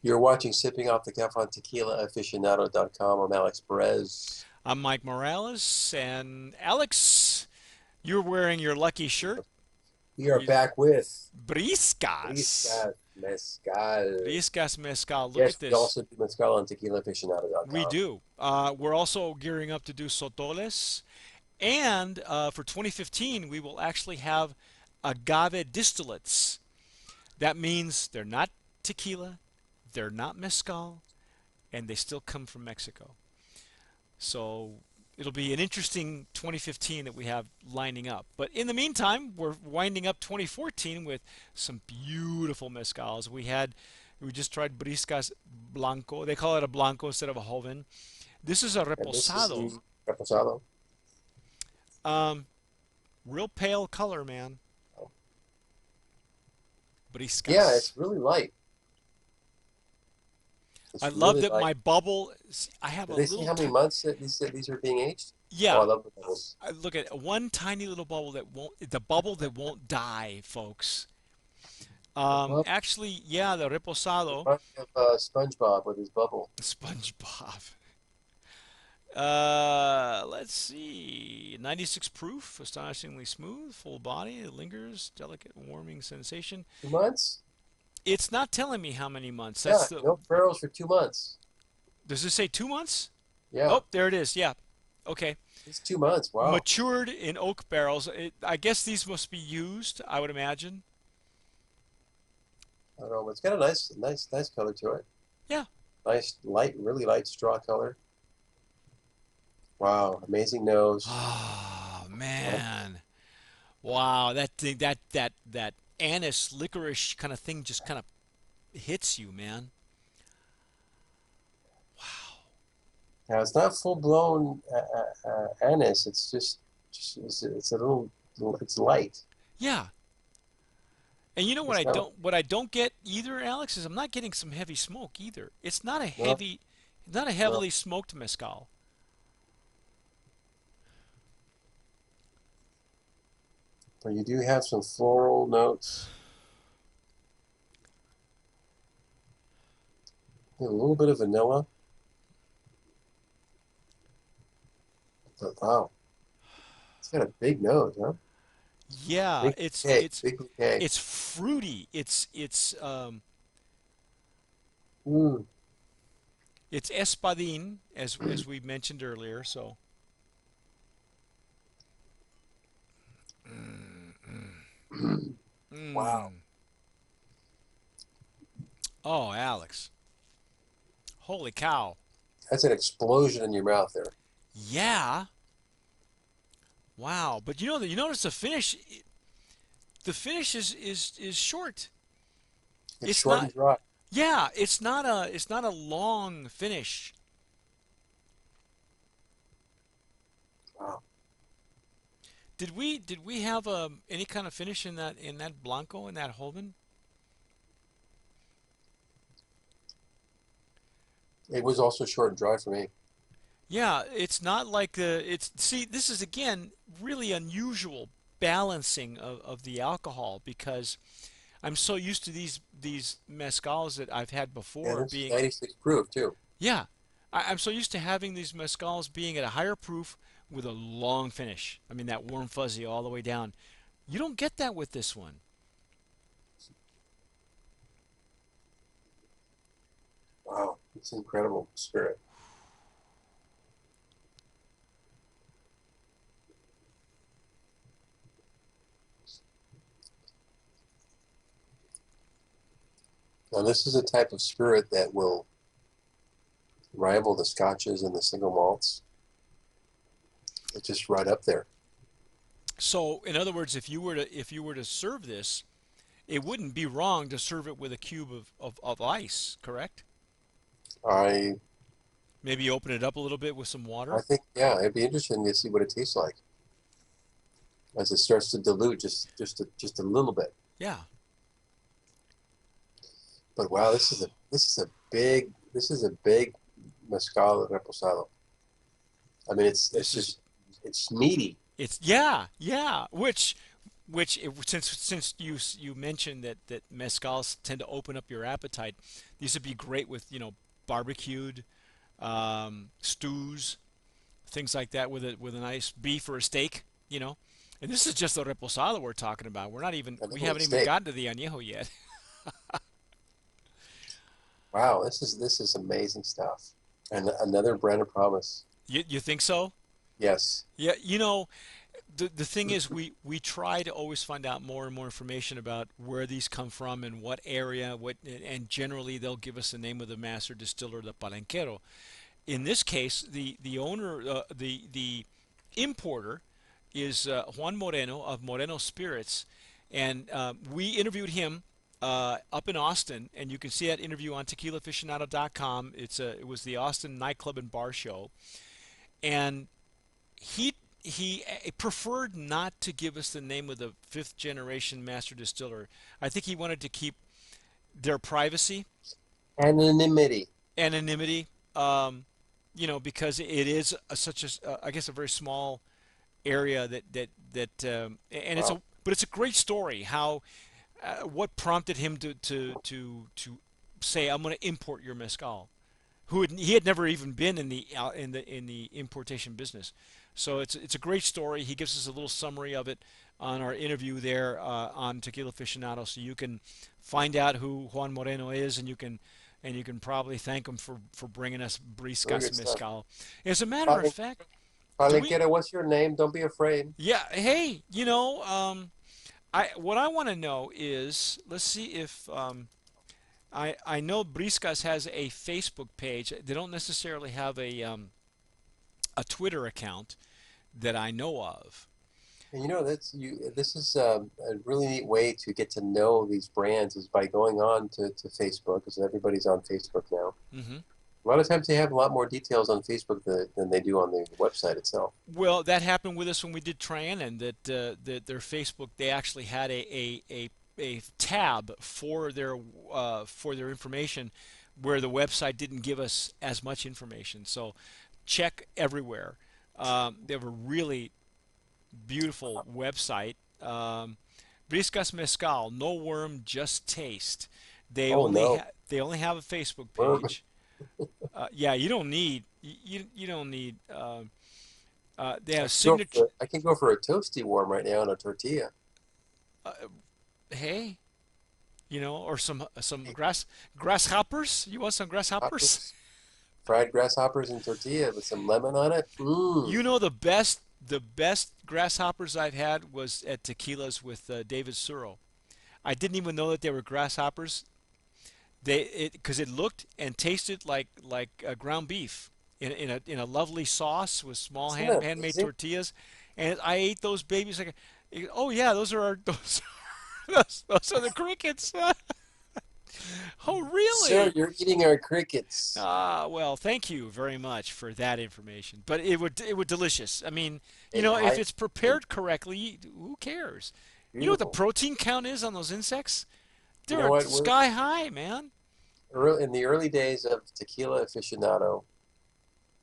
You're watching Sipping Off the Cuff on TequilaAficionado.com. I'm Alex Perez. I'm Mike Morales, and Alex, you're wearing your lucky shirt. We are You, back with Briscas. Briscas Mezcal. Briscas Mezcal. Look Yes, at we this. also do Mezcal on We TequilaAficionado.com. do. We're also gearing up to do sotoles. And for 2015, we will actually have agave distillates. That means they're not tequila, they're not mezcal, and they still come from Mexico. So it'll be an interesting 2015 that we have lining up. But in the meantime, we're winding up 2014 with some beautiful mezcals. We just tried Briscas Blanco. They call it a Blanco instead of a Joven. This is a And this is Reposado. the Reposado. Um, Real pale color, man. Oh. Yeah, Briscas. it's really light. I It's love really that light. my bubble. I have Do a they say little. how many months that these are being aged? Oh, Yeah, I love the bubbles. I look at one tiny little bubble that won't. The bubble that won't die, folks. The bubble Actually, yeah, the reposado, reminds me of SpongeBob with his bubble. SpongeBob. Let's see. 96 proof, astonishingly smooth, full body, it lingers, delicate warming sensation. 2 months? It's not telling me how many months. Yeah, That's the. no barrels for 2 months. Does this say 2 months? Yeah, Oh, there it is. Yeah. Okay. it's 2 months. Wow. Matured in oak barrels. I guess these must be used, I would imagine. I don't know, but it's got a nice color to it. Yeah. Nice light, really light straw color. Wow, amazing nose. Oh, Wow. man. Wow, that thing, that anise licorice kind of thing just kind of hits you, man. Wow. Now it's not full blown anise. It's just it's a little, it's light. Yeah. And you know It's not what I don't get either, Alex, is I'm not getting some heavy smoke either. no It's not a no. heavily smoked mezcal. But you do have some floral notes. A little bit of vanilla. But wow, it's got a big nose, huh? Yeah, Big bouquet, big bouquet. it's fruity. Mm. It's espadín as we mentioned earlier. So, mm, mm, Wow, mm. Oh, Alex, holy cow! that's an explosion in your mouth there. Yeah, wow. But you notice the finish. The finish is short. It's It's short not. and dry. Yeah, it's not a long finish. Wow. Did we have any kind of finish in that Blanco in that Holman? It was also short and dry for me. Yeah, it's not like the it's see this is again really unusual balancing of the alcohol because I'm so used to these mezcals that I've had And before this is being 96 proof too. yeah I'm so used to having these mezcals being at a higher proof with a long finish. I mean that warm fuzzy all the way down. You don't get that with this one. Wow, it's incredible spirit. Now this is a type of spirit that will rival the scotches and the single malts. It's just right up there. So in other words, if you were to serve this, it wouldn't be wrong to serve it with a cube of ice, correct? I Maybe open it up a little bit with some I water. think yeah, it'd be interesting to see what it tastes like as it starts to dilute just a little bit. Yeah. But wow, this is a big mezcal reposado. I mean, This is it's meaty. it's yeah, yeah, which which since you mentioned that mezcals tend to open up your appetite, these would be great with barbecued stews, things like that with a nice beef or a steak, you know. And this is just the reposado we're talking about. I We know haven't it's even steak. gotten to the añejo yet. Wow, this is amazing stuff. And another brand of promise. You think so? Yes. Yeah, the thing is we try to always find out more and more information about where these come from and what area, and generally they'll give us the name of the master distiller, the palenquero. In this case, the owner, the importer is Juan Moreno of Moreno Spirits, and we interviewed him up in Austin, and you can see that interview on tequilaaficionado.com. It was the Austin nightclub and bar show, and he preferred not to give us the name of the fifth generation master distiller. I think he wanted to keep their privacy, Anonymity. anonymity, um, because it is such I guess a very small area and Wow. but it's a great story how what prompted him to say I'm going to import your mezcal. He had never even been in the importation business. So it's a great story. He gives us a little summary of it on our interview there on Tequila Aficionado, so you can find out who Juan Moreno is, and you can probably thank him for bringing us Very Briscas good stuff. mezcal. As a matter of Palen- fact, do we? Palenquera, what's your name? Don't be afraid. Yeah. Hey, I what I want to know is, let's see if I know Briscas has a Facebook page. They don't necessarily have a Twitter account that I know of. And that's you. This is a really neat way to get to know these brands is by going on to Facebook, because everybody's on Facebook now. Hmm. A lot of times they have a lot more details on Facebook than they do on the website itself. Well, that happened with us when we did Trianon. That their Facebook, they actually had a tab for their information, where the website didn't give us as much information. So check everywhere. They have a really beautiful website. Briscas Mezcal, no worm, just taste. Oh no, They only have a Facebook worm. page. Yeah, you don't need you don't need. They have signature. I can go for a toasty worm right now on a tortilla. Uh, hey, or some grasshoppers. You want some grasshoppers? Hoppers, fried grasshoppers and tortilla with some lemon on it. Mmm. The best grasshoppers I've had was at Tequilas with David Suro. I didn't even know that they were grasshoppers. Because it looked and tasted like ground beef in a lovely sauce with small Isn't that handmade amazing? tortillas, and I ate those babies like, oh yeah, those are those those are the crickets. Oh Sir, really? you're eating our crickets. Ah, well, thank you very much for that information. But it would delicious. I mean, Hey, if I it's and prepared correctly, who cares? You know what the beautiful. protein count is on those insects? You know They're what? We're sky high, man. in the early days of Tequila Aficionado.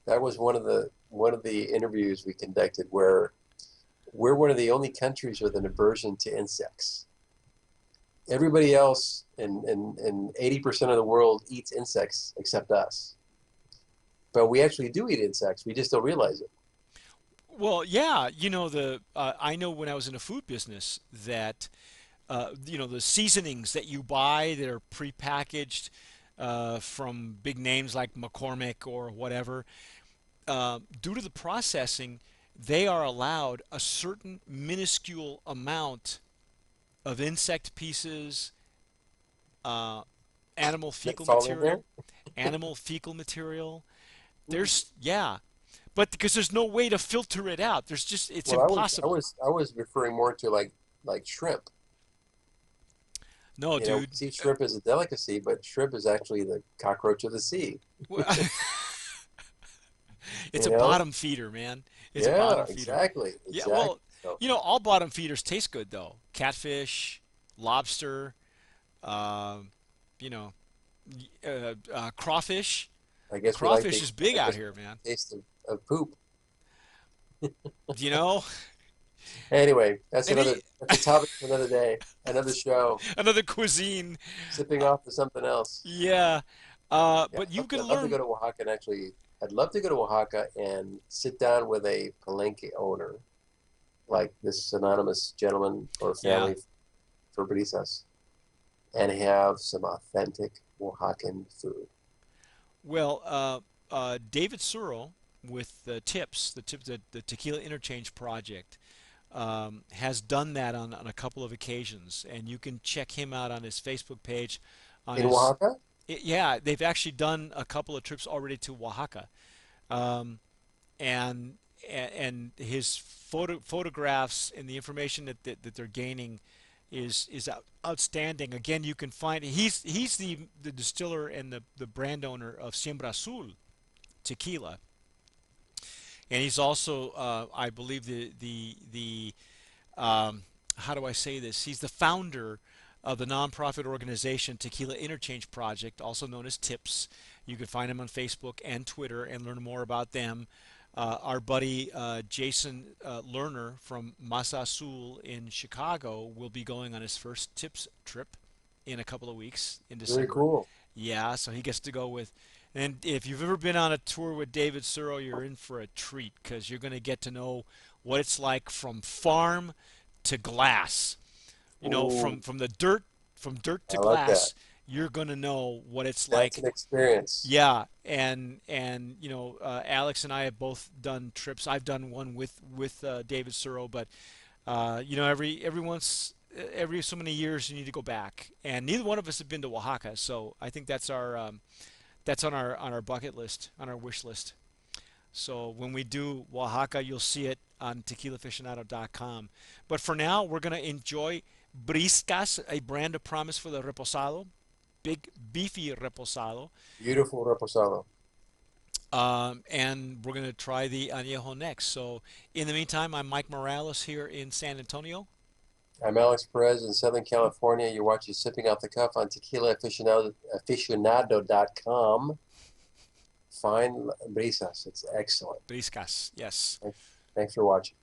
That was one of the interviews we conducted where we're one of the only countries with an aversion to insects. Everybody else and 80% of the world eats insects except us. But we actually do eat insects. We just don't realize it. Well, yeah, the I know when I was in the food business that the seasonings that you buy that are prepackaged from big names like McCormick or whatever, due to the processing, they are allowed a certain minuscule amount of insect pieces, uh, animal That fecal fall in there. material, animal fecal material. Yeah, but because there's no way to filter it out, it's Well, I was I impossible. was I was referring more to like shrimp. No, We dude. see shrimp as a delicacy, but shrimp is actually the cockroach of the sea. It's You a know? bottom feeder, man. It's a Yeah, bottom feeder. exactly, Yeah, exactly. well, So all bottom feeders taste good though. Catfish, lobster, um, you know, crawfish. I guess we like Crawfish the is big I out guess we here, like man. the taste of poop. You know, Anyway, Any that's a topic for another day, another show. another cuisine. Sipping Uh, off to something else. yeah. Yeah, But you can I'd love to learn. go to Oaxaca and actually, I'd love to go to Oaxaca and sit down with a palenque owner, like this anonymous gentleman or Yeah. family for Brisas, and have some authentic Oaxacan food. Well, David Suro with the Tequila Interchange Project, has done that on a couple of occasions, and you can check him out on his Facebook page. On In his, Oaxaca? yeah, they've actually done a couple of trips already to Oaxaca, um, and and his photographs and the information that they're gaining is outstanding. Again, you can find he's the distiller and the brand owner of Siembra Azul tequila, and he's also I believe the how do I say this? He's the founder of the nonprofit organization Tequila Interchange Project, also known as TIPS. You can find him on Facebook and Twitter and learn more about them. Our buddy Jason Lerner from Masa Azul in Chicago will be going on his first TIPS trip in a couple of weeks in Very December. cool. Yeah, so he gets to go with. And if you've ever been on a tour with David Suro, you're in for a treat because you're going to get to know what it's like from farm to glass. You know, Ooh, from dirt to I like that. glass, you're going to know what it's That's like. an experience. Yeah, and Alex and I have both done trips. I've done one with David Suro, but every so many years you need to go back. And neither one of us have been to Oaxaca, so I think that's on our bucket list, on our wish list. So when we do Oaxaca, you'll see it on tequilaaficionado.com. But for now, we're going to enjoy Briscas, a brand of promise for the Reposado, big beefy Reposado. Beautiful reposado. And we're going to try the Añejo next. So in the meantime, I'm Mike Morales here in San Antonio. I'm Alex Perez in Southern California. You're watching Sipping Off the Cuff on tequilaaficionado.com. Find Brisas. It's excellent. Briscas, yes. Thanks for watching.